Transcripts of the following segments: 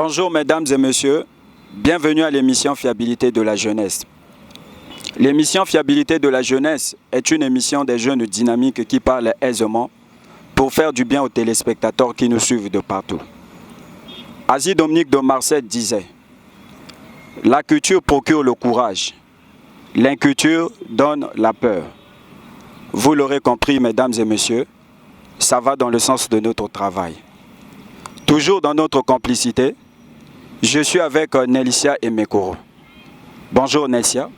Bonjour mesdames et messieurs, bienvenue à l'émission Fiabilité de la jeunesse. L'émission Fiabilité de la jeunesse est une émission des jeunes dynamiques qui parlent aisément pour faire du bien aux téléspectateurs qui nous suivent de partout. Asie Dominique de Marseille disait « La culture procure le courage, l'inculture donne la peur. » Vous l'aurez compris mesdames et messieurs, ça va dans le sens de notre travail. Toujours dans notre complicité, je suis avec Nelsia et Mekoro. Bonjour Nelsia.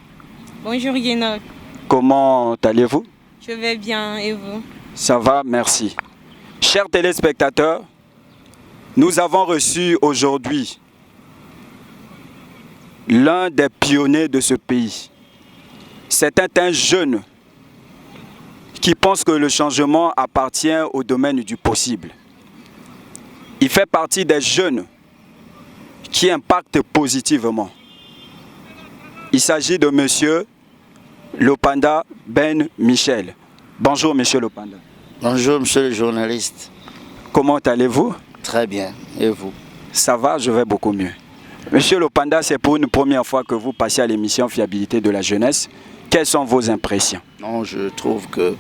Bonjour Yenok. Comment allez-vous? Je vais bien et vous? Ça va, merci. Chers téléspectateurs, nous avons reçu aujourd'hui l'un des pionniers de ce pays. C'est un jeune qui pense que le changement appartient au domaine du possible. Il fait partie des jeunes qui impactent positivement. Il s'agit de monsieur Lopanda Ben Michel. Bonjour monsieur Lopanda. Bonjour monsieur le journaliste. Comment allez-vous? Très bien. Et vous? Ça va, je vais beaucoup mieux. Monsieur Lopanda, c'est pour une première fois que vous passez à l'émission Fiabilité de la jeunesse. Quelles sont vos impressions? Non, je trouve que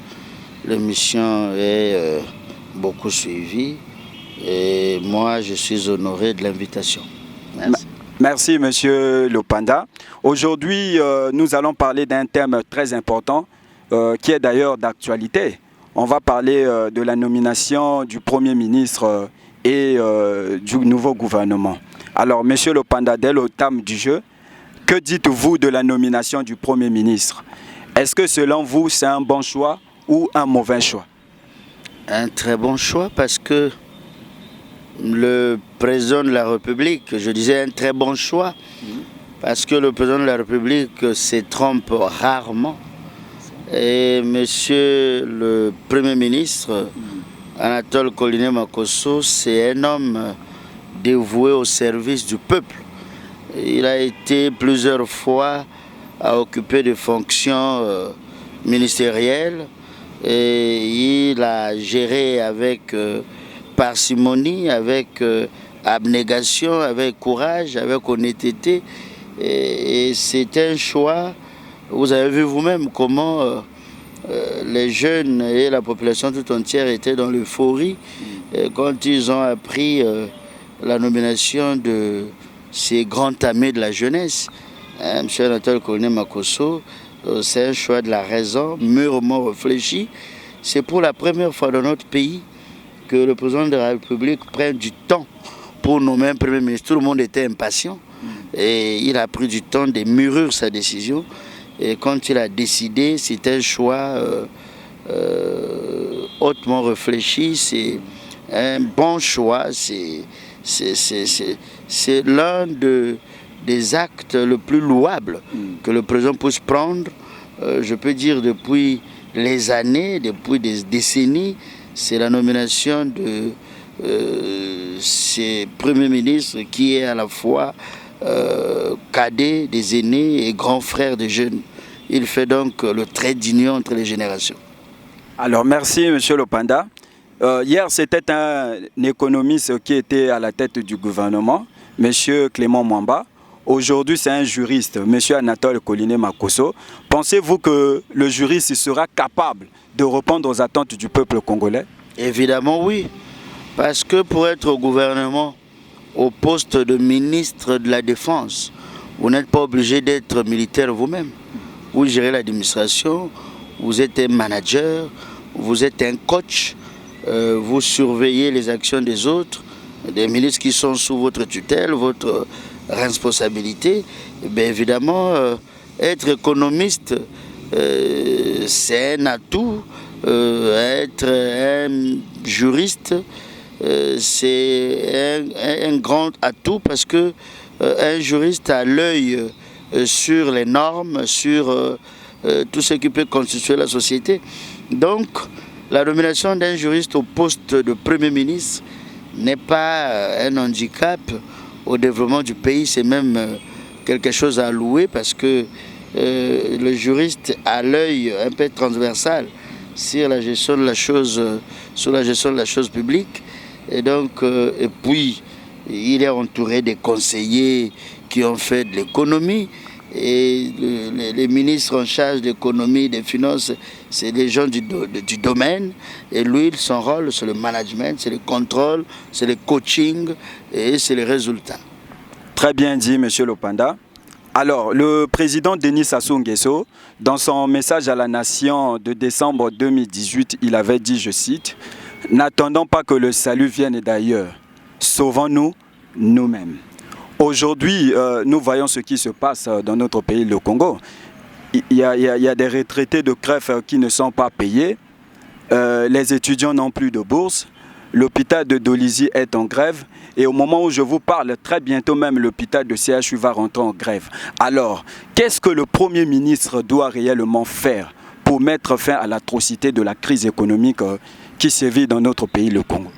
l'émission est beaucoup suivie et moi je suis honoré de l'invitation. Merci. Merci monsieur Lopanda. Aujourd'hui, nous allons parler d'un thème très important qui est d'ailleurs d'actualité. On va parler de la nomination du Premier ministre et du nouveau gouvernement. Alors, monsieur Lopanda, dès le thème du jeu, que dites-vous de la nomination du Premier ministre? Est-ce que selon vous, c'est un bon choix ou un mauvais choix? Un très bon choix parce que le président de la République, je disais un très bon choix, parce que le président de la République se trompe rarement. Et monsieur le Premier ministre, Anatole Coliné Makosso, c'est un homme dévoué au service du peuple. Il a été plusieurs fois à occuper des fonctions ministérielles et il a géré avec parcimonie, avec abnégation, avec courage, avec honnêteté. Et c'est un choix. Vous avez vu vous-même comment les jeunes et la population tout entière étaient dans l'euphorie quand ils ont appris la nomination de ces grands tamés de la jeunesse. M. Anatole Coliné Makosso, c'est un choix de la raison, mûrement réfléchi. C'est pour la première fois dans notre pays que le président de la République prenne du temps pour nommer un Premier ministre. Tout le monde était impatient et il a pris du temps de mûrir sa décision. Et quand il a décidé, c'est un choix hautement réfléchi, c'est un bon choix, c'est l'un des actes le plus louables que le président puisse prendre, je peux dire depuis les années, depuis des décennies. C'est la nomination de ces premiers ministres qui est à la fois cadet des aînés et grand frère des jeunes. Il fait donc le trait d'union entre les générations. Alors merci M. Lopanda. Hier c'était un économiste qui était à la tête du gouvernement, M. Clément Mwamba. Aujourd'hui c'est un juriste, M. Anatole Coliné Makosso. Pensez-vous que le juriste sera capable de répondre aux attentes du peuple congolais? Évidemment oui, parce que pour être au gouvernement, au poste de ministre de la Défense, vous n'êtes pas obligé d'être militaire vous-même. Vous gérez l'administration, vous êtes un manager, vous êtes un coach, vous surveillez les actions des autres, des ministres qui sont sous votre tutelle, votre responsabilité. Et bien évidemment, être économiste, c'est un atout. Être un juriste, c'est un grand atout parce que un juriste a l'œil sur les normes, sur tout ce qui peut constituer la société. Donc, la nomination d'un juriste au poste de Premier ministre n'est pas un handicap au développement du pays, c'est même quelque chose à louer parce que le juriste a l'œil un peu transversal sur la gestion de la chose, publique. Et donc, et puis, Il est entouré des conseillers qui ont fait de l'économie. Et les ministres en charge de l'économie, des finances, c'est les gens du domaine. Et lui, son rôle, c'est le management, c'est le contrôle, c'est le coaching et c'est les résultats. Très bien dit, M. Lopanda. Alors, le président Denis Sassou Nguesso, dans son message à la nation de décembre 2018, il avait dit, je cite, « N'attendons pas que le salut vienne d'ailleurs. Sauvons-nous nous-mêmes. » Aujourd'hui, nous voyons ce qui se passe dans notre pays, le Congo. Il y a des retraités de greffe qui ne sont pas payés. Les étudiants n'ont plus de bourse. L'hôpital de Dolisie est en grève. Et au moment où je vous parle, très bientôt même, l'hôpital de CHU va rentrer en grève. Alors, qu'est-ce que le Premier ministre doit réellement faire pour mettre fin à l'atrocité de la crise économique qui sévit dans notre pays, le Congo?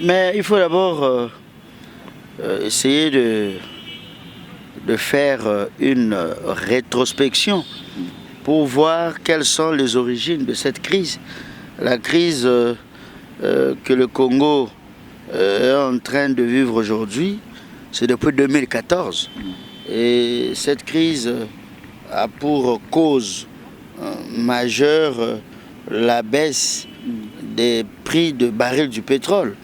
Mais il faut d'abord essayer de faire une rétrospection pour voir quelles sont les origines de cette crise. La crise que le Congo est en train de vivre aujourd'hui, c'est depuis 2014. Et cette crise a pour cause majeure la baisse des prix de baril du pétrole.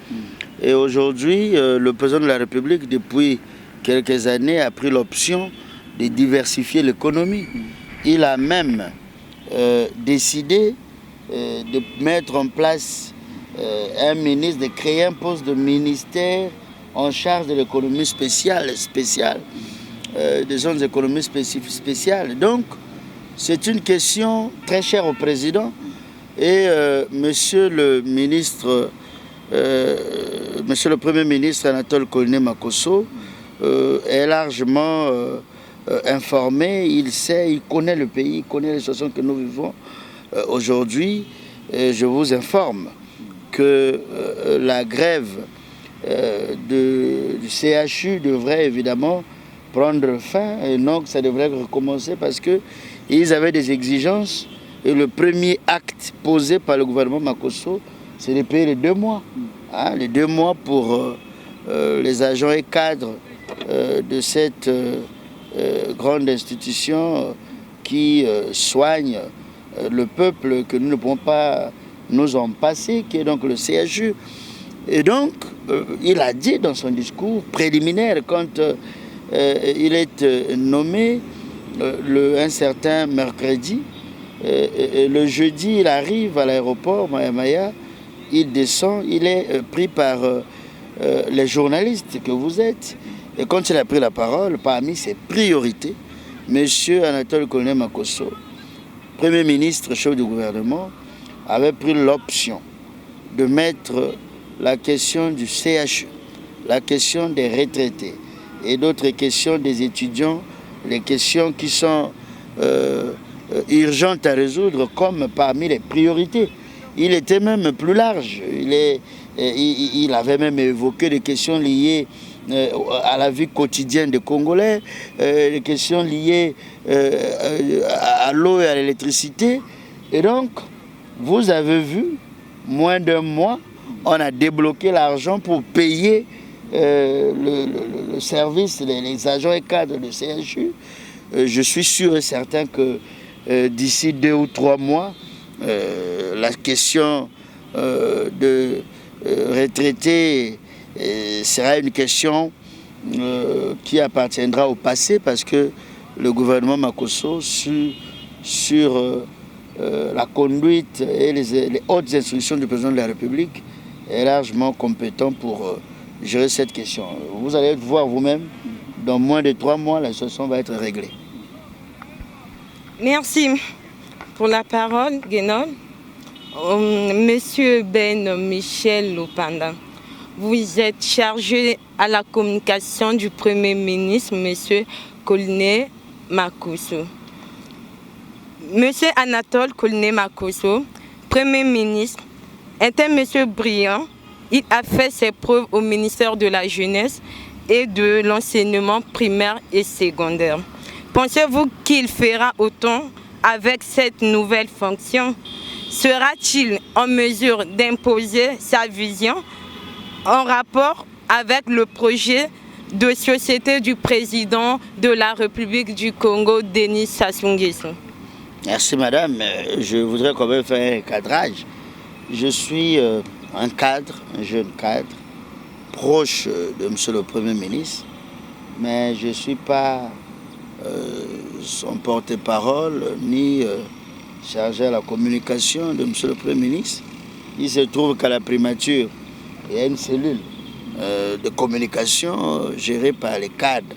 Et aujourd'hui, le président de la République, depuis quelques années, a pris l'option de diversifier l'économie. Il a même décidé de mettre en place un ministre, de créer un poste de ministère en charge de l'économie spéciale, des zones d'économie spéciales. Donc, c'est une question très chère au président. Et monsieur le ministre... Monsieur le Premier ministre Anatole Kouliné Makosso est largement informé, il sait, il connaît le pays, il connaît les situations que nous vivons. Aujourd'hui, je vous informe que la grève du CHU devrait évidemment prendre fin et non que ça devrait recommencer parce qu'ils avaient des exigences et le premier acte posé par le gouvernement Makosso, c'est de payer les 2 mois. Hein, les 2 mois pour les agents et cadres de cette grande institution qui soigne le peuple que nous ne pouvons pas nous en passer, qui est donc le CHU. Et donc, il a dit dans son discours préliminaire, quand il est nommé un certain mercredi, le jeudi, il arrive à l'aéroport Maya, il descend, il est pris par les journalistes que vous êtes. Et quand il a pris la parole, parmi ses priorités, M. Anatole Kouliné Makosso, Premier ministre, chef du gouvernement, avait pris l'option de mettre la question du CHU, la question des retraités et d'autres questions des étudiants, les questions qui sont urgentes à résoudre comme parmi les priorités. Il était même plus large. Il avait même évoqué des questions liées à la vie quotidienne des Congolais, des questions liées à l'eau et à l'électricité. Et donc, vous avez vu, moins d'1 mois, on a débloqué l'argent pour payer le service, les agents et cadres de CHU. Je suis sûr et certain que d'ici 2 ou 3 mois, la question de retraités sera une question qui appartiendra au passé parce que le gouvernement Makosso, sur la conduite et les hautes instructions du président de la République, est largement compétent pour gérer cette question. Vous allez voir vous-même, dans moins de 3 mois, la situation va être réglée. Merci pour la parole, Guénol. Monsieur Ben Michel Lopanda, vous êtes chargé à la communication du Premier ministre, Monsieur Kouliné Makosso. Monsieur Anatole Kouliné Makosso, Premier ministre, est un monsieur brillant. Il a fait ses preuves au ministère de la Jeunesse et de l'enseignement primaire et secondaire. Pensez-vous qu'il fera autant avec cette nouvelle fonction? Sera-t-il en mesure d'imposer sa vision en rapport avec le projet de société du président de la République du Congo, Denis Sassou Nguesso? Merci madame. Je voudrais quand même faire un cadrage. Je suis un cadre, un jeune cadre, proche de monsieur le Premier ministre, mais je ne suis pas son porte-parole ni chargé à la communication de monsieur le Premier ministre. Il se trouve qu'à la primature, il y a une cellule de communication gérée par les cadres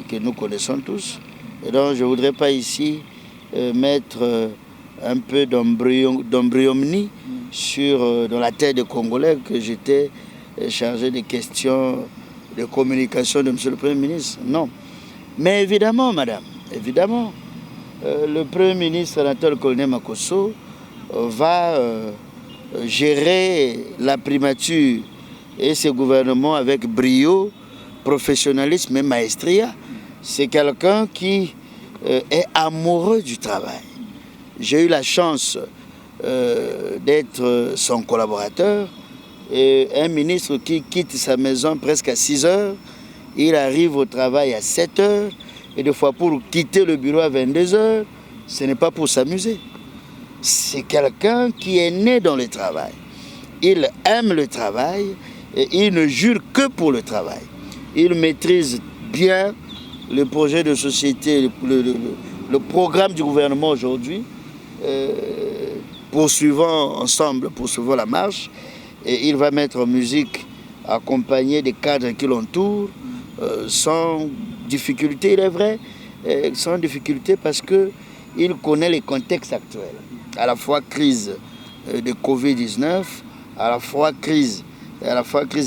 que nous connaissons tous. Et donc je ne voudrais pas ici mettre un peu d'embryomnie dans la tête des Congolais que j'étais chargé des questions de communication de M. le Premier ministre. Non. Mais évidemment, madame, évidemment, le Premier ministre Anatole Colonel Makosso va gérer la primature et ses gouvernements avec brio, professionnalisme et maestria. C'est quelqu'un qui est amoureux du travail. J'ai eu la chance d'être son collaborateur. Et un ministre qui quitte sa maison presque à 6 heures, il arrive au travail à 7 heures, et des fois pour quitter le bureau à 22 heures, ce n'est pas pour s'amuser. C'est quelqu'un qui est né dans le travail. Il aime le travail et il ne jure que pour le travail. Il maîtrise bien le projet de société, le programme du gouvernement aujourd'hui, poursuivant la marche. Et il va mettre en musique, accompagné des cadres qui l'entourent, sans difficulté, il est vrai, sans difficulté parce qu'il connaît les contextes actuels. À la fois crise de Covid-19, à la fois crise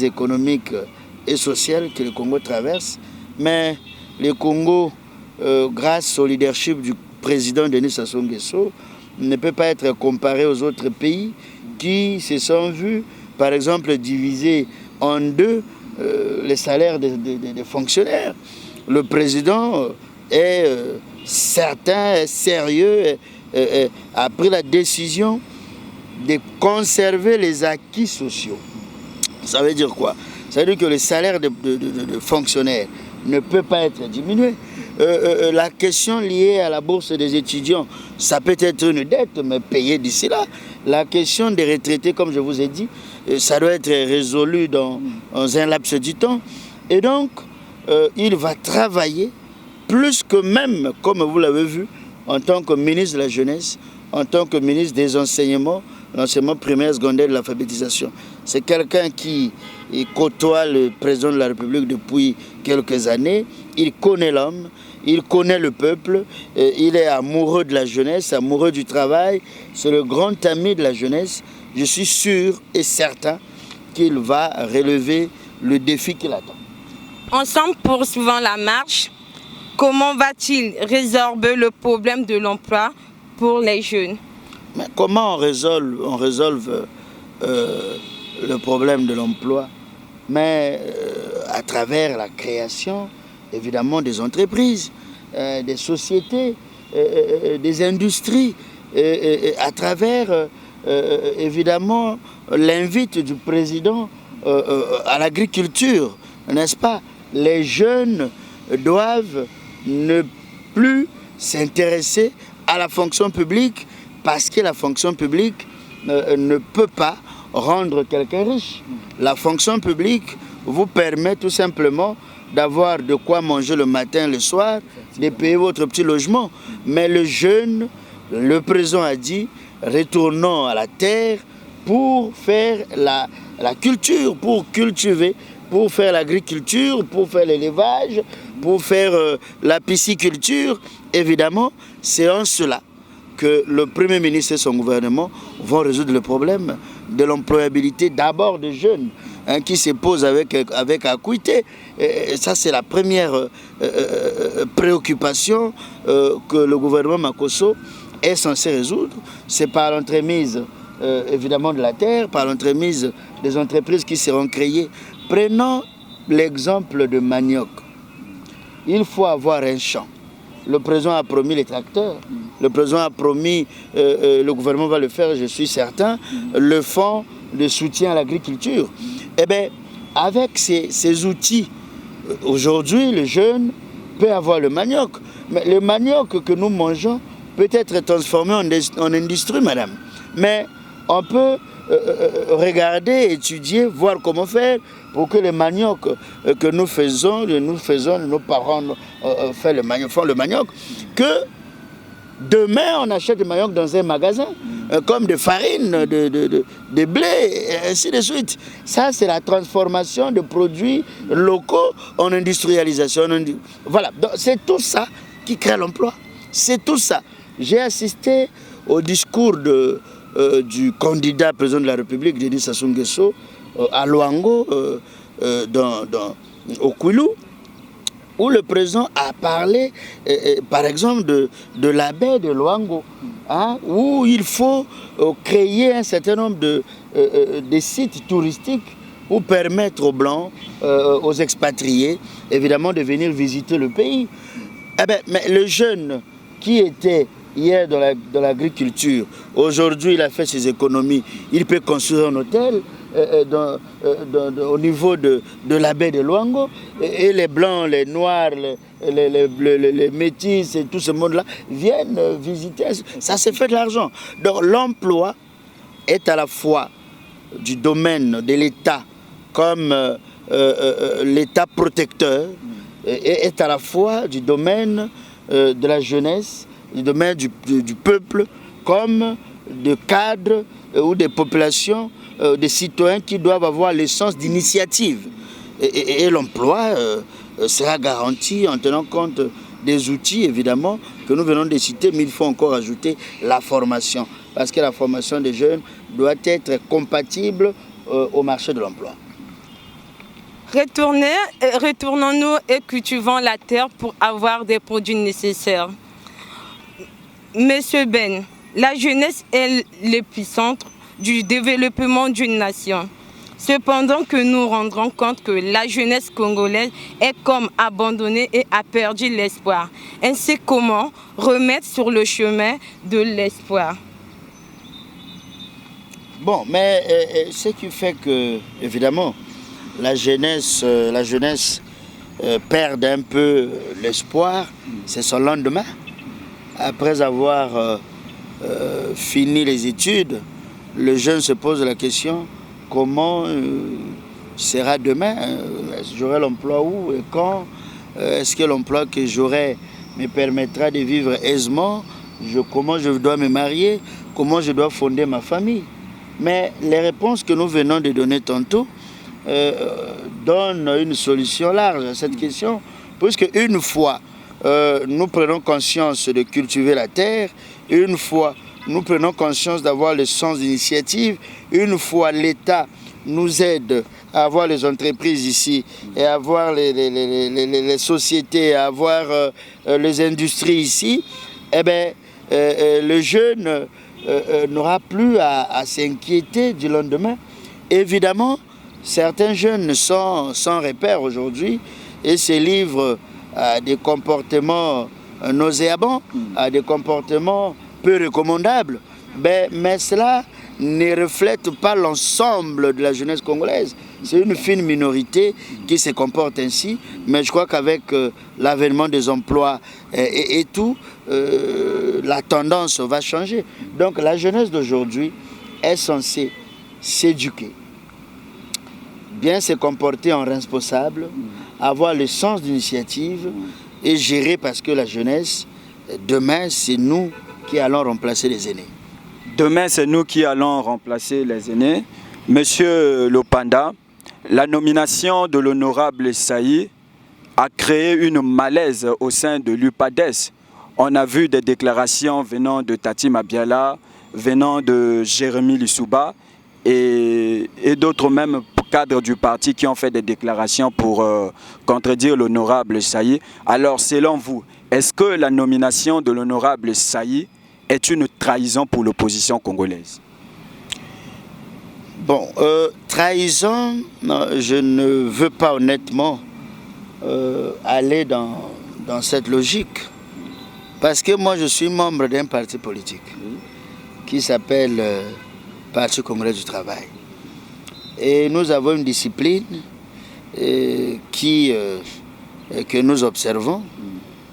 économique et sociale que le Congo traverse. Mais le Congo, grâce au leadership du président Denis Sassou Nguesso, ne peut pas être comparé aux autres pays qui se sont vus, par exemple, diviser en deux les salaires des fonctionnaires. Le président est certain, est sérieux, a pris la décision de conserver les acquis sociaux. Ça veut dire quoi? Ça veut dire que le salaire de fonctionnaires ne peut pas être diminué. La question liée à la bourse des étudiants, ça peut être une dette, mais payée d'ici là. La question des retraités, comme je vous ai dit, ça doit être résolu dans un laps de temps. Et donc, il va travailler plus que même, comme vous l'avez vu, en tant que ministre de la Jeunesse, en tant que ministre des Enseignements, l'enseignement primaire, secondaire, de l'alphabétisation. C'est quelqu'un qui côtoie le président de la République depuis quelques années. Il connaît l'homme, il connaît le peuple, il est amoureux de la jeunesse, amoureux du travail. C'est le grand ami de la jeunesse. Je suis sûr et certain qu'il va relever le défi qu'il attend. Ensemble poursuivant la marche, comment va-t-il résorber le problème de l'emploi pour les jeunes? Mais comment on résolve le problème de l'emploi? Mais à travers la création, évidemment, des entreprises, des sociétés, des industries, à travers, évidemment, l'invite du président à l'agriculture, n'est-ce pas? Les jeunes doivent ne plus s'intéresser à la fonction publique parce que la fonction publique ne peut pas rendre quelqu'un riche. La fonction publique vous permet tout simplement d'avoir de quoi manger le matin, le soir, de payer votre petit logement. Mais le jeune, le président a dit, retournons à la terre pour faire la culture, pour cultiver, pour faire l'agriculture, pour faire l'élevage, pour faire la pisciculture. Évidemment, c'est en cela que le Premier ministre et son gouvernement vont résoudre le problème de l'employabilité d'abord des jeunes qui se posent avec acuité. Et ça, c'est la première préoccupation que le gouvernement Makosso est censé résoudre. C'est par l'entremise évidemment de la terre, par l'entremise des entreprises qui seront créées. Prenons l'exemple de manioc. Il faut avoir un champ. Le président a promis les tracteurs. Le président a promis, le gouvernement va le faire, je suis certain, le fonds de soutien à l'agriculture. Eh bien, avec ces outils, aujourd'hui, le jeune peut avoir le manioc. Mais le manioc que nous mangeons peut être transformé en industrie, madame. Mais on peut regarder, étudier, voir comment faire pour que le manioc que nous faisons, nos parents font le manioc, que demain on achète le manioc dans un magasin, comme de farine, de blé, et ainsi de suite. Ça, c'est la transformation de produits locaux en industrialisation. Voilà, c'est tout ça qui crée l'emploi. C'est tout ça. J'ai assisté au discours du candidat président de la République, Denis Sassou Nguesso, à Luango, au Kwilu, où le président a parlé, par exemple, de la baie de Luango, hein, où il faut créer un certain nombre de sites touristiques pour permettre aux Blancs, aux expatriés, évidemment, de venir visiter le pays. Eh bien, mais le jeune qui était hier dans l'agriculture, aujourd'hui il a fait ses économies, il peut construire un hôtel au niveau de la baie de Luango, et les Blancs, les Noirs, les Métis et tout ce monde-là viennent visiter. Ça se fait de l'argent. Donc l'emploi est à la fois du domaine de l'État comme l'État protecteur, et est à la fois du domaine de la jeunesse, du domaine du peuple, comme de cadres ou des populations, des citoyens qui doivent avoir le sens d'initiative. Et l'emploi sera garanti en tenant compte des outils, évidemment, que nous venons de citer, mais il faut encore ajouter la formation, parce que la formation des jeunes doit être compatible au marché de l'emploi. Retournons-nous et cultivons la terre pour avoir des produits nécessaires. Monsieur Ben, la jeunesse est l'épicentre du développement d'une nation. Cependant que nous rendrons compte que la jeunesse congolaise est comme abandonnée et a perdu l'espoir. Ainsi, comment remettre sur le chemin de l'espoir? Bon, mais ce qui fait que, évidemment, la jeunesse perd un peu l'espoir, c'est son lendemain. Après avoir fini les études, le jeune se pose la question, comment sera demain? J'aurai l'emploi où et quand? Est-ce que l'emploi que j'aurai me permettra de vivre aisément? Comment je dois me marier? Comment je dois fonder ma famille? Mais les réponses que nous venons de donner tantôt donnent une solution large à cette question, puisque une fois nous prenons conscience de cultiver la terre, une fois nous prenons conscience d'avoir le sens d'initiative, une fois l'État nous aide à avoir les entreprises ici, et à avoir les sociétés, à avoir les industries ici, eh bien, le jeune n'aura plus à s'inquiéter du lendemain. Évidemment, certains jeunes sont sans repère aujourd'hui et se livrent à des comportements nauséabonds, à des comportements peu recommandables. Mais cela ne reflète pas l'ensemble de la jeunesse congolaise. C'est une fine minorité qui se comporte ainsi, mais je crois qu'avec l'avènement des emplois et tout, la tendance va changer. Donc la jeunesse d'aujourd'hui est censée s'éduquer, bien se comporter en responsable, avoir le sens d'initiative et gérer, parce que la jeunesse, demain, c'est nous qui allons remplacer les aînés. Demain, c'est nous qui allons remplacer les aînés. Monsieur Lopanda, la nomination de l'honorable Saï a créé une malaise au sein de l'UPADES. On a vu des déclarations venant de Tati Mabiala, venant de Jérémy Lissouba et d'autres même cadres du parti qui ont fait des déclarations pour contredire l'honorable Saï. Alors, selon vous, est-ce que la nomination de l'honorable Saï est une trahison pour l'opposition congolaise? Bon, trahison, non, je ne veux pas honnêtement aller dans cette logique. Parce que moi, je suis membre d'un parti politique qui s'appelle Parti congolais du travail. Et nous avons une discipline que nous observons.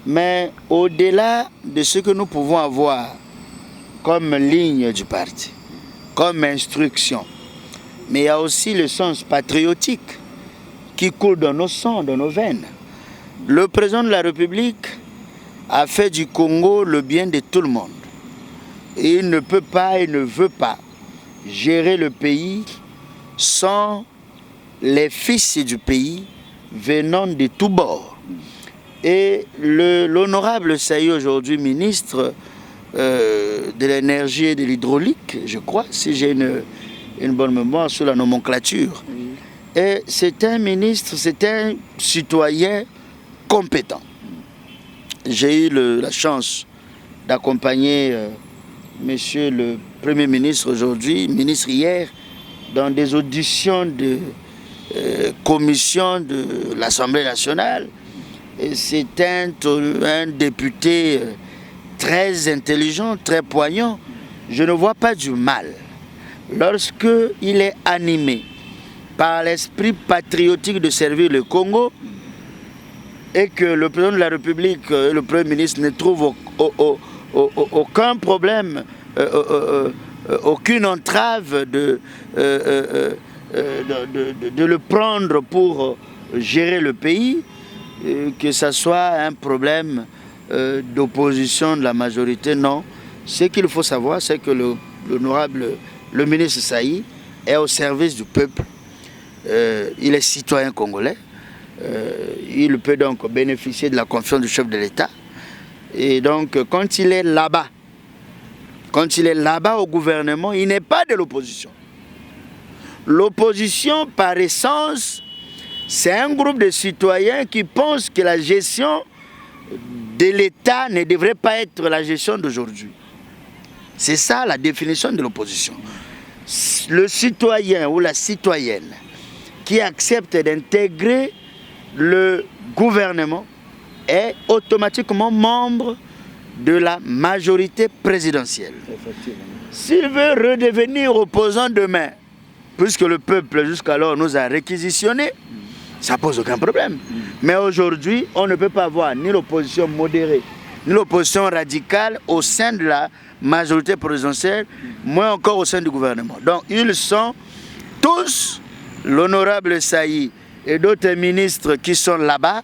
Mais au-delà de ce que nous pouvons avoir comme ligne du parti, comme instruction, mais il y a aussi le sens patriotique qui coule dans nos sangs, dans nos veines. Le président de la République a fait du Congo le bien de tout le monde. Et il ne peut pas et ne veut pas gérer le pays sans les fils du pays venant de tous bords. Et l'honorable Saï, aujourd'hui ministre de l'énergie et de l'hydraulique, je crois, si j'ai une bonne mémoire sur la nomenclature. Et c'est un ministre, c'est un citoyen compétent. J'ai eu la chance d'accompagner monsieur le Premier ministre aujourd'hui, ministre hier, dans des auditions de commission de l'Assemblée nationale. Et c'est un député très intelligent, très poignant. Je ne vois pas du mal lorsqu'il est animé par l'esprit patriotique de servir le Congo et que le président de la République et le Premier ministre ne trouvent aucun problème, aucune entrave de le prendre pour gérer le pays, que ce soit un problème d'opposition de la majorité, non. Ce qu'il faut savoir, c'est que le ministre Saï est au service du peuple. Il est citoyen congolais. Il peut donc bénéficier de la confiance du chef de l'État. Et donc, quand il est là-bas au gouvernement, il n'est pas de l'opposition. L'opposition, par essence, c'est un groupe de citoyens qui pensent que la gestion de l'État ne devrait pas être la gestion d'aujourd'hui. C'est ça la définition de l'opposition. Le citoyen ou la citoyenne qui accepte d'intégrer le gouvernement est automatiquement membre de la majorité présidentielle. S'il veut redevenir opposant demain, puisque le peuple jusqu'alors nous a réquisitionnés, ça pose aucun problème. Mais aujourd'hui, on ne peut pas avoir ni l'opposition modérée, ni l'opposition radicale au sein de la majorité présidentielle, moins encore au sein du gouvernement. Donc ils sont tous, l'honorable Saï et d'autres ministres qui sont là-bas,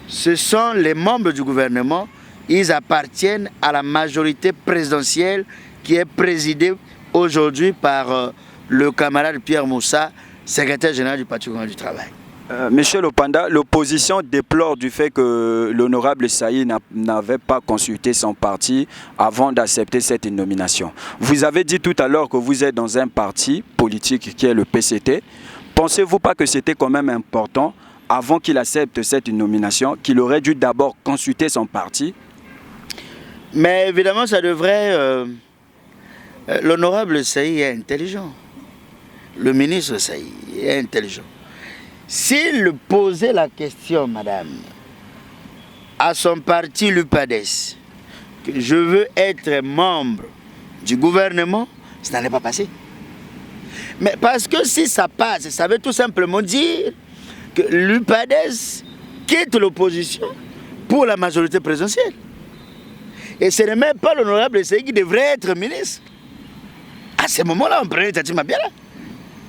ce sont les membres du gouvernement. Ils appartiennent à la majorité présidentielle qui est présidée aujourd'hui par le camarade Pierre Moussa, secrétaire général du Parti congolais du travail. Monsieur Lopanda, l'opposition déplore du fait que l'honorable Saï n'avait pas consulté son parti avant d'accepter cette nomination. Vous avez dit tout à l'heure que vous êtes dans un parti politique qui est le PCT. Pensez-vous pas que c'était quand même important, avant qu'il accepte cette nomination, qu'il aurait dû d'abord consulter son parti? Mais évidemment, ça devrait... l'honorable Saï est intelligent. Le ministre Saï est intelligent. S'il posait la question, madame, à son parti l'UPADES, que je veux être membre du gouvernement, ça n'allait pas passer. Mais parce que si ça passe, ça veut tout simplement dire que l'UPADES quitte l'opposition pour la majorité présidentielle. Et ce n'est même pas l'honorable Saï qui devrait être ministre. À ce moment-là, on prenait Tati Mabiala,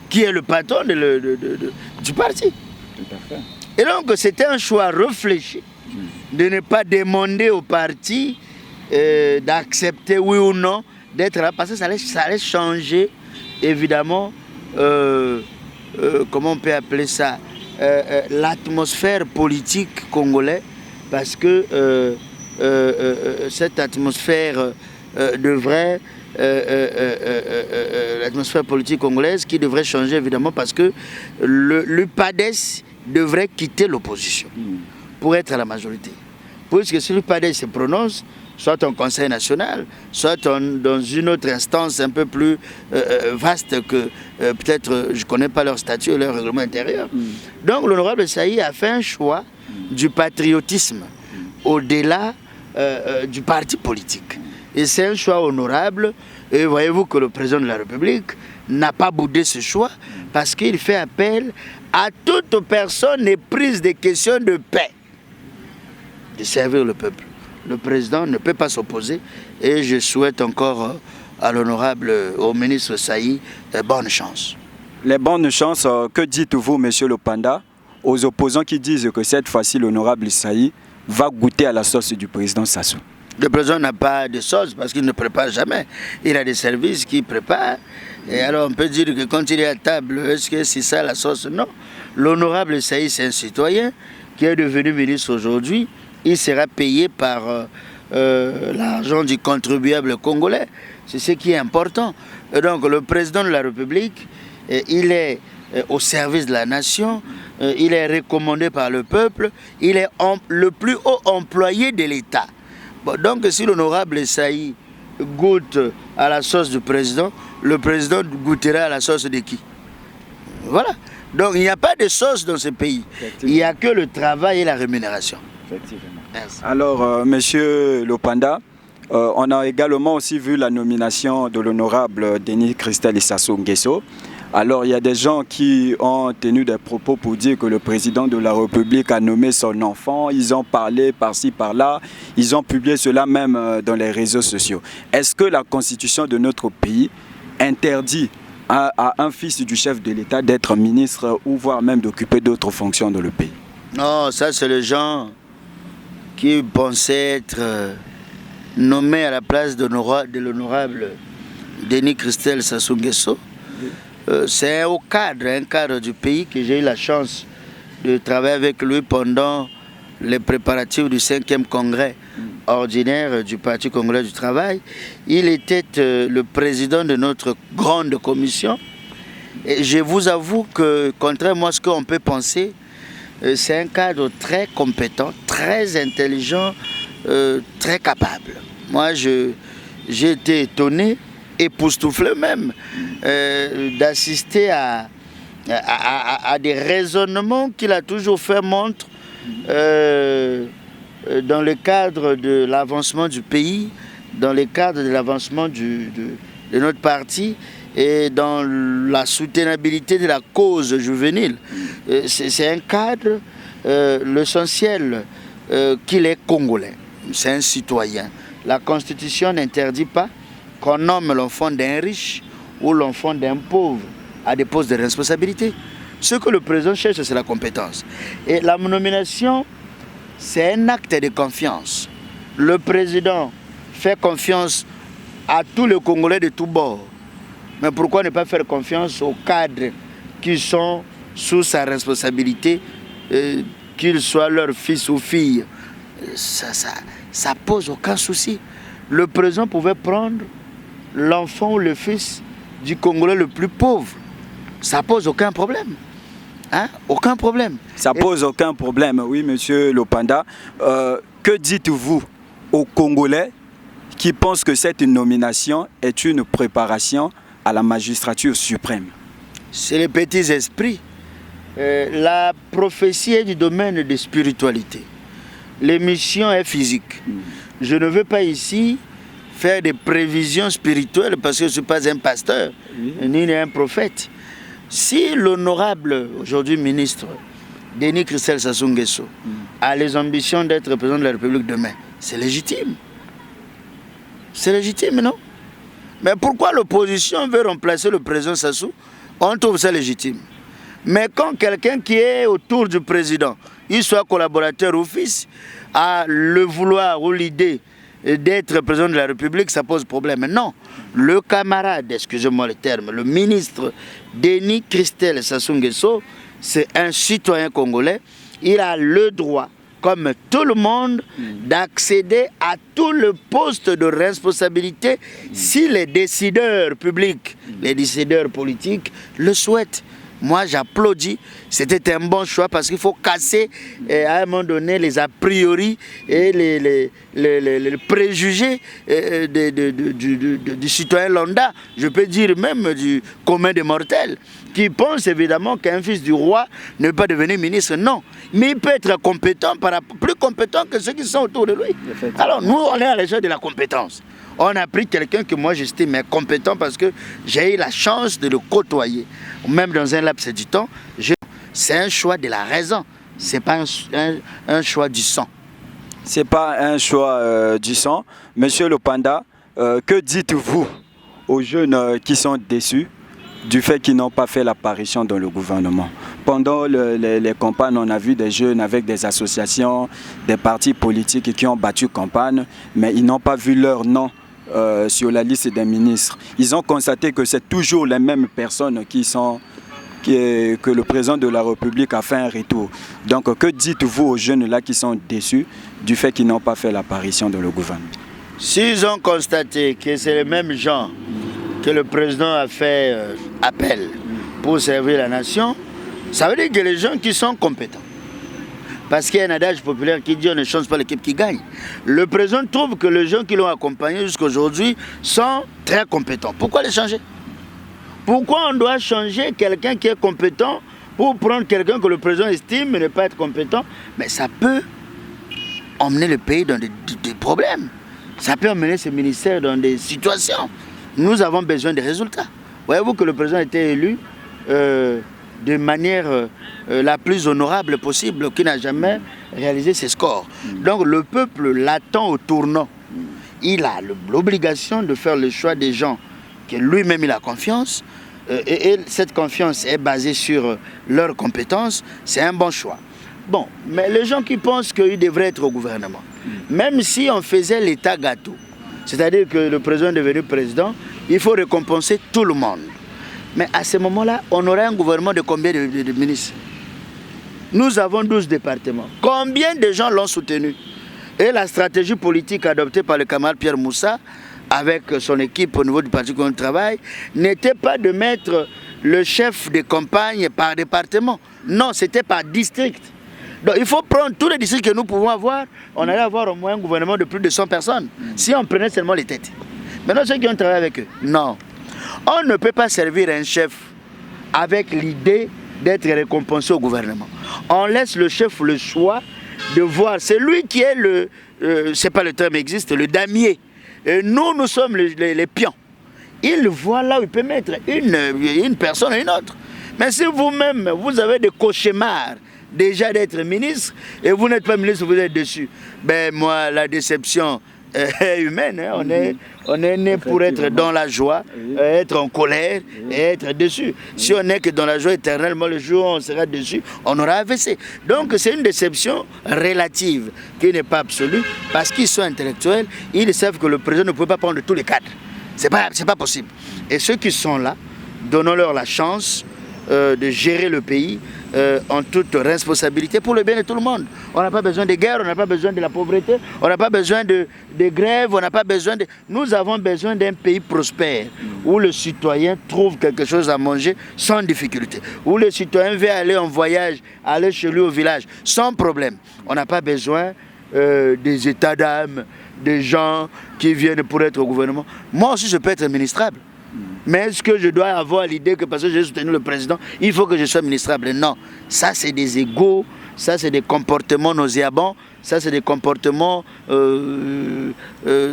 qui est le patron du parti. Tout à fait. Et donc, c'était un choix réfléchi de ne pas demander au parti d'accepter, oui ou non, d'être là, parce que ça allait changer, évidemment, comment on peut appeler ça, l'atmosphère politique congolaise, parce que cette atmosphère devrait... l'atmosphère politique congolaise qui devrait changer évidemment parce que l'UPADES devrait quitter l'opposition pour être à la majorité. Puisque si l'UPADES se prononce, soit en Conseil national, soit dans une autre instance un peu plus vaste que peut-être je ne connais pas leur statut et leur règlement intérieur. Donc l'honorable Saï a fait un choix du patriotisme au-delà du parti politique. Et c'est un choix honorable. Et voyez-vous que le président de la République n'a pas boudé ce choix parce qu'il fait appel à toute personne éprise des questions de paix, de servir le peuple. Le président ne peut pas s'opposer et je souhaite encore à l'honorable, au ministre Saï, bonne chance. Les bonnes chances, que dites-vous, monsieur Lopanda, aux opposants qui disent que cette fois-ci, l'honorable Saï va goûter à la sauce du président Sassou? Le président n'a pas de sauce parce qu'il ne prépare jamais. Il a des services qui préparent. Et alors on peut dire que quand il est à table, est-ce que c'est ça la sauce? Non. L'honorable Saï, c'est un citoyen qui est devenu ministre aujourd'hui. Il sera payé par l'argent du contribuable congolais. C'est ce qui est important. Et donc le président de la République, il est au service de la nation, il est recommandé par le peuple, il est le plus haut employé de l'État. Bon, donc si l'honorable Saï goûte à la sauce du président, le président goûtera à la sauce de qui? Voilà. Donc il n'y a pas de sauce dans ce pays. Il n'y a que le travail et la rémunération. Merci. Alors, monsieur Lopanda, on a également aussi vu la nomination de l'honorable Denis Christelle Sassou Nguesso. Alors, il y a des gens qui ont tenu des propos pour dire que le président de la République a nommé son enfant. Ils ont parlé par-ci, par-là. Ils ont publié cela même dans les réseaux sociaux. Est-ce que la constitution de notre pays interdit à un fils du chef de l'État d'être ministre ou voire même d'occuper d'autres fonctions dans le pays? Non, ça c'est les gens qui pensaient être nommés à la place de l'honorable Denis Christelle Sassou Nguesso. C'est un cadre du pays que j'ai eu la chance de travailler avec lui pendant les préparatifs du 5e congrès ordinaire du Parti congolais du travail. Il était le président de notre grande commission. Et je vous avoue que, contrairement à ce qu'on peut penser, c'est un cadre très compétent, très intelligent, très capable. Moi, j'ai été étonné, époustouflé même, d'assister à des raisonnements qu'il a toujours fait montre dans le cadre de l'avancement du pays, dans le cadre de l'avancement de notre parti et dans la soutenabilité de la cause juvénile. C'est un cadre, l'essentiel, qu'il est congolais. C'est un citoyen. La Constitution n'interdit pas qu'on nomme l'enfant d'un riche ou l'enfant d'un pauvre à des postes de responsabilité. Ce que le président cherche, c'est la compétence. Et la nomination, c'est un acte de confiance. Le président fait confiance à tous les Congolais de tous bords. Mais pourquoi ne pas faire confiance aux cadres qui sont sous sa responsabilité, qu'ils soient leurs fils ou filles? Ça pose aucun souci. Le président pouvait prendre l'enfant ou le fils du Congolais le plus pauvre. Ça pose aucun problème. Hein? Aucun problème. Ça pose aucun problème, oui, monsieur Lopanda. Que dites-vous aux Congolais qui pensent que cette nomination est une préparation à la magistrature suprême? C'est les petits esprits. La prophétie est du domaine de spiritualité. L'émission est physique. Je ne veux pas ici faire des prévisions spirituelles parce que je ne suis pas un pasteur, ni un prophète. Si l'honorable, aujourd'hui ministre, Denis Christelle Sassou Nguesso, a les ambitions d'être président de la République demain, c'est légitime. C'est légitime, non? Mais pourquoi l'opposition veut remplacer le président Sassou? On trouve ça légitime. Mais quand quelqu'un qui est autour du président, il soit collaborateur ou fils, a le vouloir ou l'idée d'être président de la République, ça pose problème. Non, le camarade, excusez-moi le terme, le ministre Denis Christelle Sassou Nguesso, c'est un citoyen congolais. Il a le droit, comme tout le monde, d'accéder à tout le poste de responsabilité si les décideurs publics, les décideurs politiques le souhaitent. Moi, j'applaudis. C'était un bon choix parce qu'il faut casser à un moment donné les a priori et les préjugés du citoyen lambda, je peux dire même du commun des mortels, qui pense évidemment qu'un fils du roi ne peut pas devenir ministre. Non, mais il peut être compétent, plus compétent que ceux qui sont autour de lui. Alors nous, on est à l'échelle de la compétence. On a pris quelqu'un que moi j'estime compétent parce que j'ai eu la chance de le côtoyer. Même dans un laps du temps, c'est un choix de la raison. Ce n'est pas un choix du sang. Ce n'est pas un choix du sang. Monsieur Lopanda, que dites-vous aux jeunes qui sont déçus du fait qu'ils n'ont pas fait l'apparition dans le gouvernement? Pendant les campagnes, on a vu des jeunes avec des associations, des partis politiques qui ont battu campagne, mais ils n'ont pas vu leur nom sur la liste des ministres. Ils ont constaté que c'est toujours les mêmes personnes que le président de la République a fait un retour. Donc, que dites-vous aux jeunes là qui sont déçus du fait qu'ils n'ont pas fait l'apparition dans le gouvernement? S'ils ont constaté que c'est les mêmes gens que le président a fait appel pour servir la nation, ça veut dire que les gens qui sont compétents. Parce qu'il y a un adage populaire qui dit on ne change pas l'équipe qui gagne. Le président trouve que les gens qui l'ont accompagné jusqu'à aujourd'hui sont très compétents. Pourquoi les changer? Pourquoi on doit changer quelqu'un qui est compétent pour prendre quelqu'un que le président estime ne pas être compétent? Mais ça peut emmener le pays dans des problèmes. Ça peut emmener ce ministère dans des situations. Nous avons besoin de résultats. Voyez-vous que le président a été élu de manière la plus honorable possible, qui n'a jamais réalisé ses scores. Donc le peuple l'attend au tournant. Il a l'obligation de faire le choix des gens que lui-même il a confiance. Et cette confiance est basée sur leurs compétences. C'est un bon choix. Bon, mais les gens qui pensent qu'ils devraient être au gouvernement, même si on faisait l'État gâteau, c'est-à-dire que le président est devenu président, il faut récompenser tout le monde. Mais à ce moment-là, on aurait un gouvernement de combien de ministres? Nous avons 12 départements. Combien de gens l'ont soutenu? Et la stratégie politique adoptée par le camarade Pierre Moussa, avec son équipe au niveau du Parti communiste du travail, n'était pas de mettre le chef de campagne par département. Non, c'était par district. Donc il faut prendre tous les districts que nous pouvons avoir. On allait avoir au moins un gouvernement de plus de 100 personnes, si on prenait seulement les têtes. Maintenant, ceux qui ont travaillé avec eux, non. On ne peut pas servir un chef avec l'idée d'être récompensé au gouvernement. On laisse le chef le choix de voir. C'est lui qui est le, c'est pas le terme existe, le damier. Et nous sommes les pions. Il voit là où il peut mettre une personne et une autre. Mais si vous-même, vous avez des cauchemars déjà d'être ministre, et vous n'êtes pas ministre, vous êtes dessus. Ben moi, la déception est humaine. Hein. On est né pour être dans la joie, être en colère et être déçu. Si on n'est que dans la joie éternellement, le jour où on sera déçu, on aura AVC. Donc c'est une déception relative qui n'est pas absolue, parce qu'ils sont intellectuels, ils savent que le président ne peut pas prendre tous les cadres. C'est pas possible. Et ceux qui sont là, donnons-leur la chance de gérer le pays en toute responsabilité pour le bien de tout le monde. On n'a pas besoin de guerre, on n'a pas besoin de la pauvreté, on n'a pas besoin de grève, on n'a pas besoin de... Nous avons besoin d'un pays prospère, où le citoyen trouve quelque chose à manger sans difficulté, où le citoyen veut aller en voyage, aller chez lui au village, sans problème. On n'a pas besoin des états d'âme, des gens qui viennent pour être au gouvernement. Moi aussi, je peux être ministrable. Mais est-ce que je dois avoir l'idée que parce que j'ai soutenu le président, il faut que je sois ministrable? Non. Ça, c'est des égos, ça, c'est des comportements nauséabonds, ça, c'est des comportements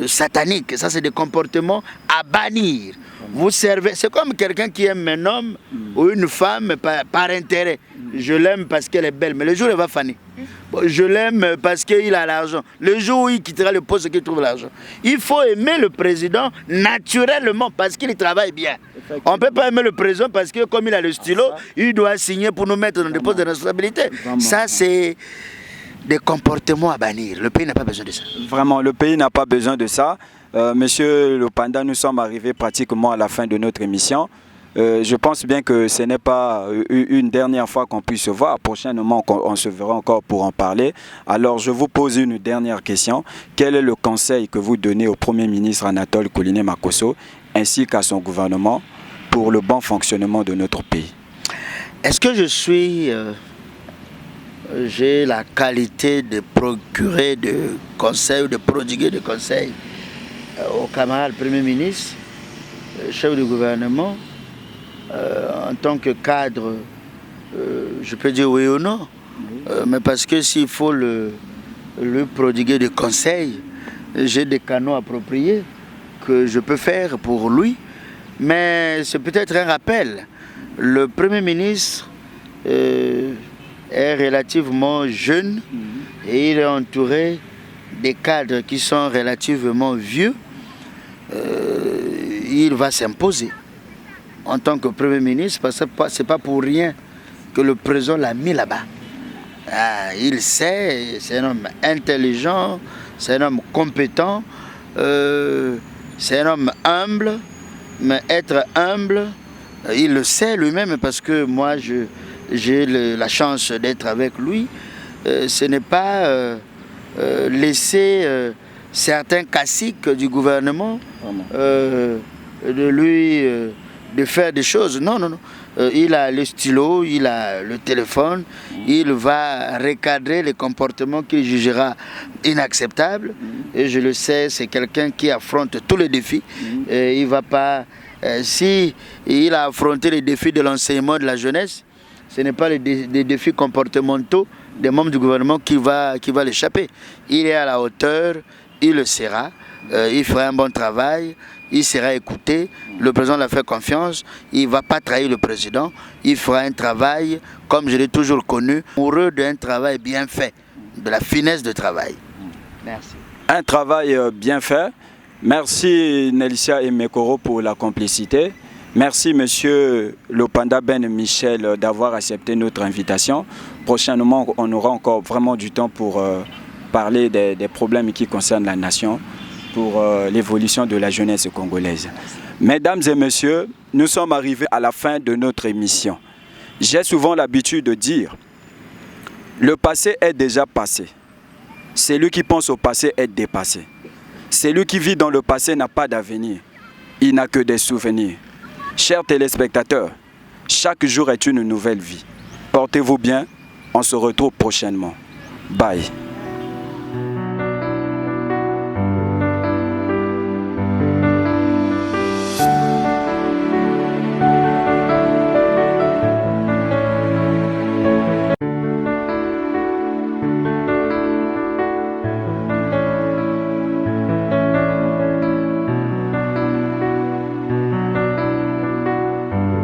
sataniques, ça, c'est des comportements à bannir. Vous servez, c'est comme quelqu'un qui aime un homme ou une femme par intérêt. Je l'aime parce qu'elle est belle, mais le jour où elle va faner. Je l'aime parce qu'il a l'argent. Le jour où il quittera le poste, qu'il trouve l'argent. Il faut aimer le président naturellement parce qu'il travaille bien. On ne peut pas aimer le président parce que comme il a le stylo, il doit signer pour nous mettre dans des postes de responsabilité. Ça, c'est des comportements à bannir. Le pays n'a pas besoin de ça. Vraiment, le pays n'a pas besoin de ça. Monsieur Lopanda, nous sommes arrivés pratiquement à la fin de notre émission. Je pense bien que ce n'est pas une dernière fois qu'on puisse se voir. Prochainement, on se verra encore pour en parler. Alors, je vous pose une dernière question. Quel est le conseil que vous donnez au Premier ministre Anatole Koliné-Makosso ainsi qu'à son gouvernement pour le bon fonctionnement de notre pays? Est-ce que j'ai la qualité de procurer de conseils ou de prodiguer de conseils au camarade Premier ministre, chef du gouvernement, en tant que cadre, je peux dire oui ou non, mais parce que s'il faut lui prodiguer des conseils, j'ai des canaux appropriés que je peux faire pour lui, mais c'est peut-être un rappel. Le Premier ministre est relativement jeune et il est entouré des cadres qui sont relativement vieux. Il va s'imposer en tant que Premier ministre, parce que ce n'est pas pour rien que le président l'a mis là-bas. Il sait, c'est un homme intelligent, c'est un homme compétent, c'est un homme humble, mais être humble, il le sait lui-même, parce que moi j'ai la chance d'être avec lui. Ce n'est pas laisser certains caciques du gouvernement de faire des choses. Non. Il a le stylo, il a le téléphone, il va recadrer les comportements qu'il jugera inacceptables. Et je le sais, c'est quelqu'un qui affronte tous les défis. Et il va pas... si il a affronté les défis de l'enseignement de la jeunesse, ce n'est pas les défis comportementaux des membres du gouvernement qui va l'échapper. Il est à la hauteur, il le sera, il fera un bon travail, il sera écouté, le président l'a fait confiance, il ne va pas trahir le président, il fera un travail, comme je l'ai toujours connu, amoureux d'un travail bien fait, de la finesse de travail. Merci. Un travail bien fait. Merci Nélicia et Mekoro pour la complicité. Merci Monsieur Lopanda Ben Michel d'avoir accepté notre invitation. Prochainement, on aura encore vraiment du temps pour parler des problèmes qui concernent la nation, pour l'évolution de la jeunesse congolaise. Mesdames et messieurs, nous sommes arrivés à la fin de notre émission. J'ai souvent l'habitude de dire, le passé est déjà passé. Celui qui pense au passé est dépassé. Celui qui vit dans le passé n'a pas d'avenir. Il n'a que des souvenirs. Chers téléspectateurs, chaque jour est une nouvelle vie. Portez-vous bien, on se retrouve prochainement. Bye.